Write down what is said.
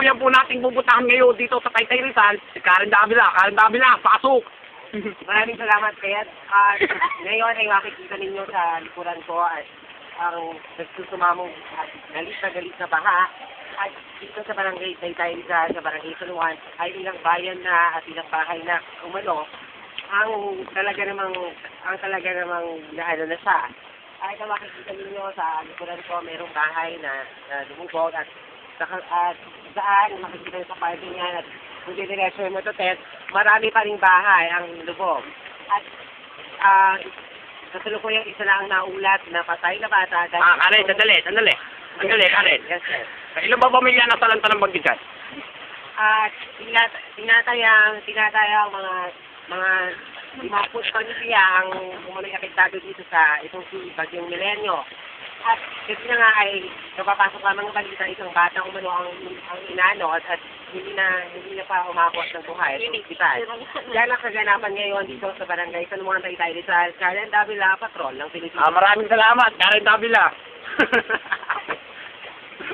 kasalukuyan po nating pupuntahan ngayon dito sa Taytay Rizal, si Karen Davila. Karen Davila, pasok! Maraming salamat, Ted. At ngayon ay makikita ninyo sa likuran ko at ang nagsusumamong at galit na baha. At dito sa barangay Taytay Rizal, sa barangay Tuluan, ay ilang bayan na at ilang bahay na umano. Ang talaga namang naano na siya. Ay kung makikita ninyo sa likuran ko, mayroong bahay na lumubog at saan makikita sa parking niya at kung didiretso mo ito, Ted, marami pa ring bahay ang lubog. At kasalukuyang isa lang ang naulat na patay na bata. Karen, sandali, Karen. Yes, sir. Ilan ba pamilya na salanta ng bagbigan? At tinatayang mga 50 pamilya ang umunoy apektado dito sa itong si Bagyong Milenyo. At kasi na nga ay napapasok lamang ng balita isang bata umano ang inano at hindi na pa umakot ng buhay sa ospital. Yan ang kaganapan ngayon dito sa barangay San Taytay Rizal. Karen Davila, Patrol ng Pilipinas. Maraming salamat, Karen Davila.